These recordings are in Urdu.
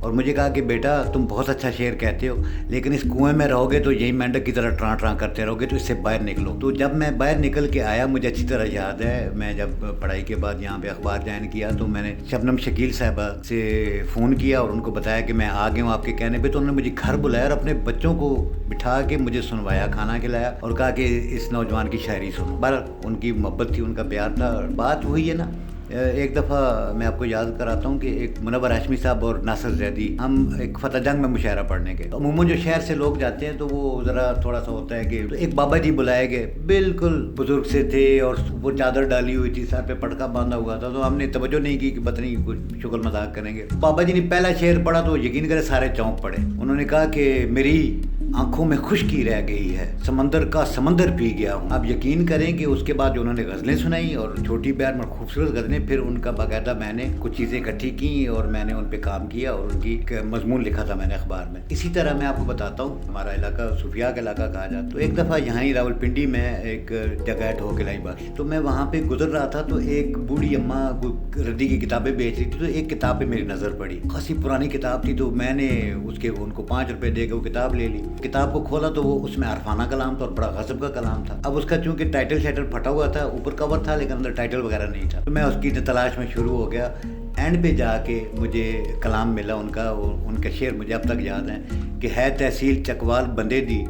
اور مجھے کہا کہ بیٹا تم بہت اچھا شعر کہتے ہو لیکن اس کنویں میں رہو گے تو یہی مینڈک کی طرح ٹراں ٹراں کرتے رہو گے, تو اس سے باہر نکلو. تو جب میں باہر نکل کے آیا, مجھے اچھی طرح یاد ہے, میں جب پڑھائی کے بعد یہاں پہ اخبار جوائن کیا تو میں نے شبنم شکیل صاحبہ سے فون کیا اور ان کو بتایا کہ میں آ گیا ہوں آپ کے کہنے پہ. تو انہوں نے مجھے گھر بلایا اور اپنے بچوں کو بٹھا کے مجھے سنوایا, کھانا کھلایا اور کہا کہ اس نوجوان کی شاعری سنو. بہرحال ان کی محبت تھی, ان کا پیار تھا. بات وہی ہے نا, ایک دفعہ میں آپ کو یاد کراتا ہوں کہ ایک منور ہاشمی صاحب اور ناصر زیدی, ہم ایک فتح جنگ میں مشاعرہ پڑھنے گئے. عموماً جو شہر سے لوگ جاتے ہیں تو وہ ذرا تھوڑا سا ہوتا ہے کہ ایک بابا جی بلائے گئے, بالکل بزرگ سے تھے اور وہ چادر ڈالی ہوئی تھی, سر پہ پٹکا باندھا ہوا تھا. تو ہم نے توجہ نہیں کی کہ پتہ نہیں کچھ شکل مذاق کریں گے. بابا جی نے پہلا شعر پڑھا تو یقین کرے سارے چونک پڑے. انہوں نے کہا کہ میری آنکھوں میں خشکی رہ گئی ہے, سمندر کا سمندر پی گیا ہوں. آپ یقین کریں کہ اس کے بعد جو انہوں نے غزلیں سنائی اور چھوٹی بیان میں خوبصورت غزلیں, پھر ان کا باقاعدہ میں نے کچھ چیزیں اکٹھی کی اور میں نے ان پہ کام کیا اور ان کی مضمون لکھا تھا میں نے اخبار میں. اسی طرح میں آپ کو بتاتا ہوں, ہمارا علاقہ صوفیاء کا علاقہ کہا جاتا ہے. تو ایک دفعہ یہاں ہی راولپنڈی میں ایک جگہ ہے ٹھوکے لائی بخش, تو میں وہاں پہ گزر رہا تھا تو ایک بوڑھی اماں ردی کی کتابیں بیچ رہی تھی. تو ایک کتاب پہ میری نظر پڑی, خاصی پرانی کتاب تھی, تو میں نے اس کے ان کو 5 روپے دے کے وہ کتاب لے لی. کتاب کو کھولا تو وہ اس میں عرفانہ کلام تھا اور بڑا غضب کا کلام تھا. اب اس کا چونکہ ٹائٹل شائٹل پھٹا ہوا تھا, اوپر کور تھا لیکن اندر ٹائٹل وغیرہ نہیں تھا. تو میں اس کی تلاش میں شروع ہو گیا. اینڈ پہ جا کے مجھے کلام ملا ان کا, ان کا شعر مجھے اب تک یاد ہے کہ ہے تحصیل چکوال بندے دی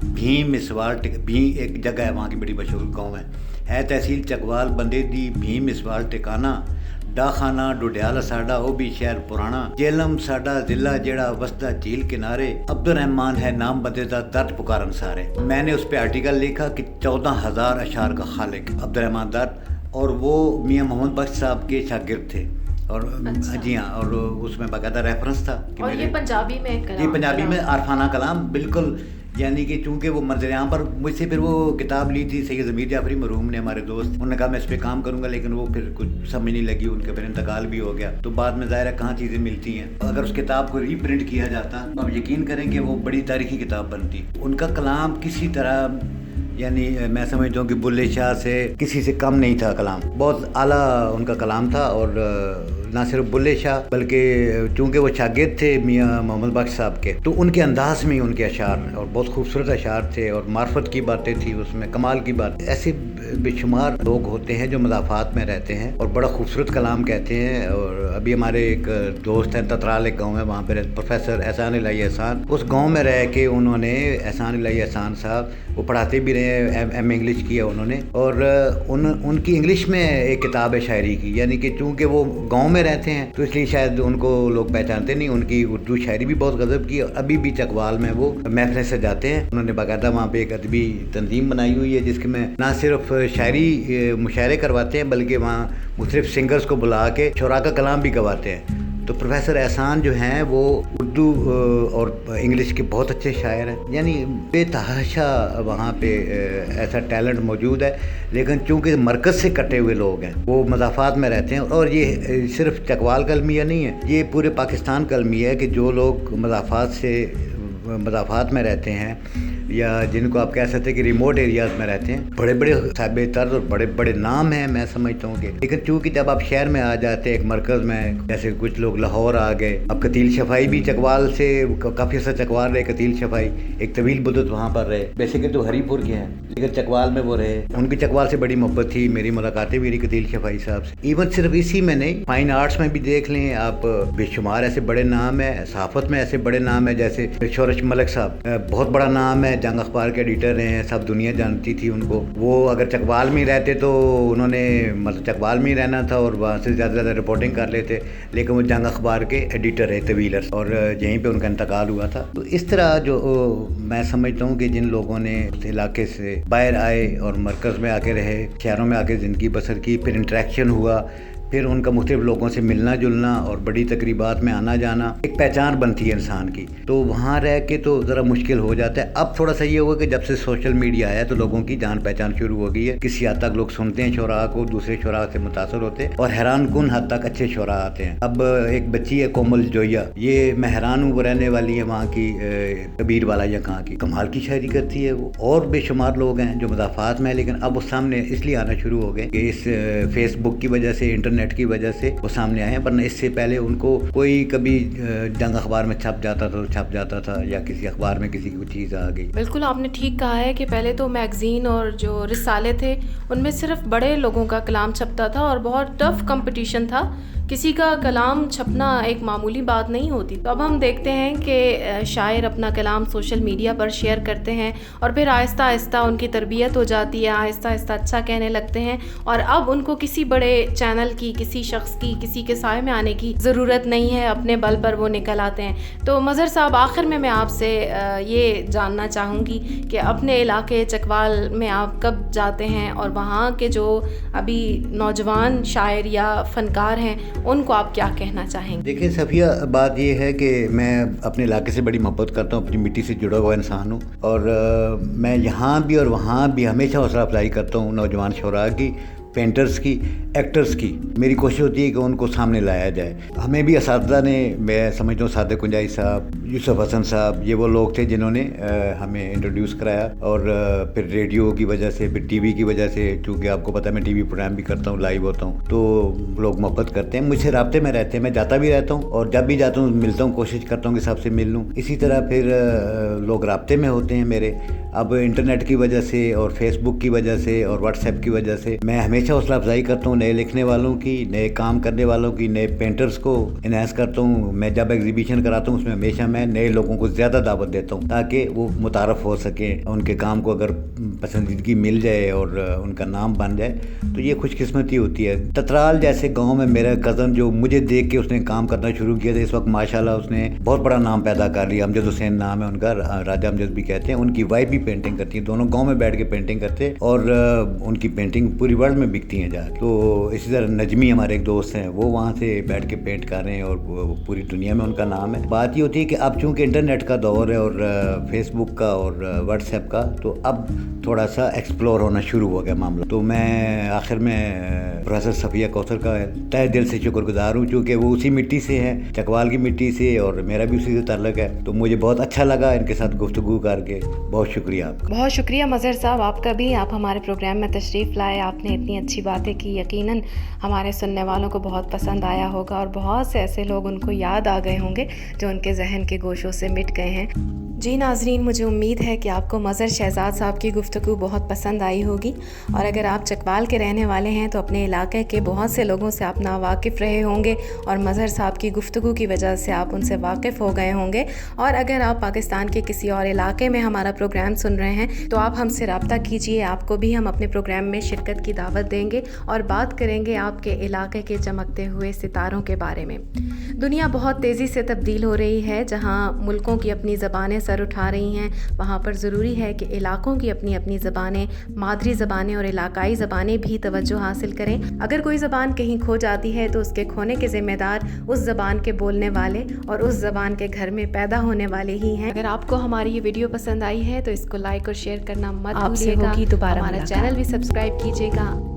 بھیم مسوال بھیم, ایک جگہ ہے وہاں کی بڑی مشہور گاؤں ہے تحصیل چکوال بندے دی بھیم مسوال ٹکانا, ڈاخانہ ڈوڈیال ساڈا وہ بھی شہر پرانا, جیلم ساڈا ضلع جیڑا وسدا جھیل کنارے, عبد الرحمان ہے نام بندے دا درد پکارن سارے. میں نے اس پہ آرٹیکل لکھا کہ 14,000 اشعار کا خالق عبد الرحمان درد, اور وہ میاں محمد بخش صاحب کے شاگرد تھے. اور جی ہاں, اور اس میں باقاعدہ ریفرنس تھا. اور یہ پنجابی میں کلام, یہ پنجابی میں عرفانہ کلام بالکل, یعنی کہ چونکہ وہ منظر عام پر مجھ سے پھر وہ کتاب لی تھی سید ضمیر جعفری مرحوم نے, ہمارے دوست, انہوں نے کہا میں اس پہ کام کروں گا, لیکن وہ پھر کچھ سمجھ نہیں لگی, ان کا پھر انتقال بھی ہو گیا. تو بعد میں ظاہر ہے کہاں چیزیں ملتی ہیں. اگر اس کتاب کو ری پرنٹ کیا جاتا تو آپ یقین کریں کہ وہ بڑی تاریخی کتاب بنتی. ان کا کلام کسی طرح, یعنی میں سمجھتا ہوں کہ بلے شاہ سے کسی سے کم نہیں تھا کلام, بہت اعلیٰ ان کا کلام تھا. اور نہ صرف بلے شاہ بلکہ چونکہ وہ شاگرد تھے میاں محمد بخش صاحب کے, تو ان کے انداز میں ان کے اشعار اور بہت خوبصورت اشعار تھے اور معرفت کی باتیں تھی اس میں, کمال کی بات. ایسے بے شمار لوگ ہوتے ہیں جو مضافات میں رہتے ہیں اور بڑا خوبصورت کلام کہتے ہیں. اور ابھی ہمارے ایک دوست ہیں تترال ایک گاؤں ہے, وہاں پہ پروفیسر احسان الہی احسان, اس گاؤں میں رہ کے انہوں نے, احسان الہی احسان صاحب وہ پڑھاتے بھی رہے, ایم انگلش کیا انہوں نے, اور ان کی انگلش میں ایک کتاب ہے شاعری کی, یعنی کہ چونکہ وہ گاؤں میں رہتے ہیں تو اس لیے شاید ان کو لوگ پہچانتے نہیں. ان کی اردو شاعری بھی بہت غضب کی, اور ابھی بھی چکوال میں وہ محفلیں سے جاتے ہیں. انہوں نے باقاعدہ وہاں پہ ایک ادبی تنظیم بنائی ہوئی ہے جس کے میں نہ صرف شاعری مشاعرے کرواتے ہیں بلکہ وہاں مختلف سنگرز کو بلا کے شعراء کا کلام بھی گواتے ہیں. تو پروفیسر احسان جو ہیں وہ اردو اور انگلش کے بہت اچھے شاعر ہیں, یعنی بے تحاشا وہاں پہ ایسا ٹیلنٹ موجود ہے. لیکن چونکہ مرکز سے کٹے ہوئے لوگ ہیں, وہ مضافات میں رہتے ہیں, اور یہ صرف چکوال کا المیہ نہیں ہے, یہ پورے پاکستان کا المیہ ہے کہ جو لوگ مضافات میں رہتے ہیں یا جن کو آپ کہہ سکتے ہیں کہ ریموٹ ایریاز میں رہتے ہیں, بڑے بڑے صاحب طرز اور بڑے بڑے نام ہیں میں سمجھتا ہوں کہ. لیکن چونکہ جب آپ شہر میں آ جاتے ہیں ایک مرکز میں, جیسے کچھ لوگ لاہور آ گئے, اب قتیل شفائی بھی چکوال سے کافی عرصہ چکوال رہے, قتیل شفائی ایک طویل مدت وہاں پر رہے, بیسیکلی تو ہری پور کے ہیں لیکن چکوال میں وہ رہے. ان کی چکوال سے بڑی محبت تھی, میری ملاقاتیں بھی رہی قتیل شفائی صاحب سے. ایون صرف اسی میں نہیں, فائن آرٹس میں بھی دیکھ لیں آپ, بے شمار ایسے بڑے نام ہیں. صحافت میں ایسے بڑے نام ہیں جیسے شورش ملک صاحب, بہت بڑا نام ہے, جنگ اخبار کے ایڈیٹر ہیں, سب دنیا جانتی تھی ان کو. وہ اگر چکوال میں رہتے تو انہوں نے مطلب چکوال میں ہی رہنا تھا اور وہاں سے زیادہ زیادہ رپورٹنگ کر لیتے, لیکن وہ جنگ اخبار کے ایڈیٹر ہے طویل عرصہ, اور یہیں پہ ان کا انتقال ہوا تھا. تو اس طرح جو میں سمجھتا ہوں کہ جن لوگوں نے اس علاقے سے باہر آئے اور مرکز میں آ کے رہے, شہروں میں آ کے زندگی بسر کی, پھر انٹریکشن ہوا, پھر ان کا مختلف لوگوں سے ملنا جلنا اور بڑی تقریبات میں آنا جانا، ایک پہچان بنتی ہے انسان کی. تو وہاں رہ کے تو ذرا مشکل ہو جاتا ہے. اب تھوڑا سا یہ ہوا کہ جب سے سوشل میڈیا آیا تو لوگوں کی جان پہچان شروع ہو گئی ہے. کسی حد تک لوگ سنتے ہیں شعراء کو، دوسرے شعراء سے متاثر ہوتے ہیں اور حیران کن حد تک اچھے شعراء آتے ہیں. اب ایک بچی ہے کومل جویا، یہ میں حیران ہوں، وہ رہنے والی ہے وہاں کی کبیر والا یا کہاں کی، کمال کی شاعری کرتی ہے وہ. اور بے شمار لوگ ہیں جو مضافات میں ہیں، لیکن اب وہ سامنے اس لیے آنا شروع ہو گئے کہ اس فیس بک کی وجہ سے، انٹرنیٹ کی وجہ سے وہ سامنے آئے ہیں. ورنہ اس سے پہلے ان کو کوئی کبھی جنگ اخبار میں چھپ جاتا تھا یا کسی اخبار میں کسی کی کوئی چیز آ گئی. بالکل آپ نے ٹھیک کہا ہے کہ پہلے تو میگزین اور جو رسالے تھے ان میں صرف بڑے لوگوں کا کلام چھپتا تھا اور بہت ٹف کمپٹیشن تھا. کسی کا کلام چھپنا ایک معمولی بات نہیں ہوتی. تو اب ہم دیکھتے ہیں کہ شاعر اپنا کلام سوشل میڈیا پر شیئر کرتے ہیں اور پھر آہستہ آہستہ ان کی تربیت ہو جاتی ہے، آہستہ آہستہ اچھا کہنے لگتے ہیں اور اب ان کو کسی بڑے چینل کی، کسی شخص کی، کسی کے سائے میں آنے کی ضرورت نہیں ہے، اپنے بل پر وہ نکل آتے ہیں. تو مظہر صاحب، آخر میں آپ سے یہ جاننا چاہوں گی کہ اپنے علاقے چکوال میں آپ کب جاتے ہیں اور وہاں کے جو ابھی نوجوان شاعر یا فنکار ہیں ان کو آپ کیا کہنا چاہیں گے؟ دیکھیں صفیہ، بات یہ ہے کہ میں اپنے علاقے سے بڑی محبت کرتا ہوں، اپنی مٹی سے جڑا ہوا انسان ہوں اور میں یہاں بھی اور وہاں بھی ہمیشہ حوصلہ افزائی کرتا ہوں نوجوان شعراء کی، پینٹرز کی، ایکٹرز کی. میری کوشش ہوتی ہے کہ ان کو سامنے لایا جائے. ہمیں بھی اساتذہ نے، میں سمجھتا ہوں صادق کنجائی صاحب، یوسف حسن صاحب، یہ وہ لوگ تھے جنہوں نے ہمیں انٹروڈیوس کرایا. اور پھر ریڈیو کی وجہ سے، پھر ٹی وی کی وجہ سے، چونکہ آپ کو پتہ ہے میں ٹی وی پروگرام بھی کرتا ہوں، لائیو ہوتا ہوں، تو لوگ محبت کرتے ہیں مجھ سے، رابطے میں رہتے ہیں. میں جاتا بھی رہتا ہوں اور جب بھی جاتا ہوں ملتا ہوں، کوشش کرتا ہوں کہ سب سے مل لوں. اسی طرح پھر لوگ رابطے میں ہوتے ہیں میرے. اب انٹرنیٹ کی وجہ سے اور فیس بک کی وجہ سے اور واٹس ایپ کی وجہ سے میں ہمیشہ حوصلہ افزائی کرتا ہوں نئے لکھنے والوں کی، نئے کام کرنے والوں کی، نئے پینٹرز کو انہانس کرتا ہوں. میں جب ایگزیبیشن کراتا ہوں اس میں ہمیشہ میں نئے لوگوں کو زیادہ دعوت دیتا ہوں تاکہ وہ متعارف ہو سکیں، ان کے کام کو اگر پسندیدگی مل جائے اور ان کا نام بن جائے تو یہ خوش قسمتی ہوتی ہے. تترال جیسے گاؤں میں میرا کزن جو مجھے دیکھ کے اس نے کام کرنا شروع کیا تھا، اس وقت ماشاءاللہ اس نے بہت بڑا نام پیدا کر لیا. امجد حسین نام ہے ان کا، راجہ امجد بھی کہتے ہیں. ان کی وائف بھی پینٹنگ کرتی ہے، دونوں گاؤں میں بیٹھ کے پینٹنگ کرتے ہیں اور ان کی پینٹنگ پوری ورلڈ میں بکتی ہیں جا کے. تو اسی طرح نجمی ہمارے ایک دوست ہیں، وہ وہاں سے بیٹھ کے پینٹ کر رہے ہیں اور پوری دنیا میں ان کا نام ہے. بات یہ ہوتی ہے کہ اب چونکہ انٹرنیٹ کا دور ہے اور فیس بک کا اور واٹس ایپ کا، تو اب تھوڑا سا ایکسپلور ہونا شروع ہو گیا معاملہ. تو میں آخر میں پروفیسر صفیہ کوثر کا تہہ دل سے شکر گزار ہوں، چونکہ وہ اسی مٹی سے ہیں، چکوال کی مٹی سے، اور میرا بھی اسی سے تعلق ہے. تو مجھے بہت اچھا لگا ان کے ساتھ گفتگو کر کے. بہت شکریہ آپ کا. بہت شکریہ مظہر صاحب آپ کا بھی. آپ ہمارے پروگرام میں تشریف لائے، آپ نے اتنی اچھی باتیں کی، یقیناً ہمارے سننے والوں کو بہت پسند آیا ہوگا اور بہت سے ایسے لوگ ان کو یاد آ گئے ہوں گے جو ان کے ذہن کے گوشوں سے مٹ گئے ہیں. جی ناظرین، مجھے امید ہے کہ آپ کو مظہر شہزاد صاحب کی گفتگو بہت پسند آئی ہوگی اور اگر آپ چکوال کے رہنے والے ہیں تو اپنے علاقے کے بہت سے لوگوں سے آپ ناواقف رہے ہوں گے اور مظہر صاحب کی گفتگو کی وجہ سے آپ ان سے واقف ہو گئے ہوں گے. اور اگر آپ پاکستان کے کسی اور علاقے میں ہمارا پروگرام سن رہے ہیں تو آپ ہم سے رابطہ کیجیے. آپ کو بھی ہم اپنے پروگرام میں شرکت کی دعوت دیں گے اور بات کریں گے آپ کے علاقے کے چمکتے ہوئے ستاروں کے بارے میں. دنیا بہت تیزی سے تبدیل ہو رہی ہے. جہاں ملکوں کی اپنی زبانیں سر اٹھا رہی ہیں، وہاں پر ضروری ہے کہ علاقوں کی اپنی اپنی زبانیں، مادری زبانیں اور علاقائی زبانیں بھی توجہ حاصل کریں. اگر کوئی زبان کہیں کھو جاتی ہے تو اس کے کھونے کے ذمہ دار اس زبان کے بولنے والے اور اس زبان کے گھر میں پیدا ہونے والے ہی ہیں. اگر آپ کو ہماری یہ ویڈیو پسند آئی ہے تو اس کو لائک اور شیئر کرنا مت بھولیے گا. ہمارا چینل بھی سبسکرائب کیجیے گا.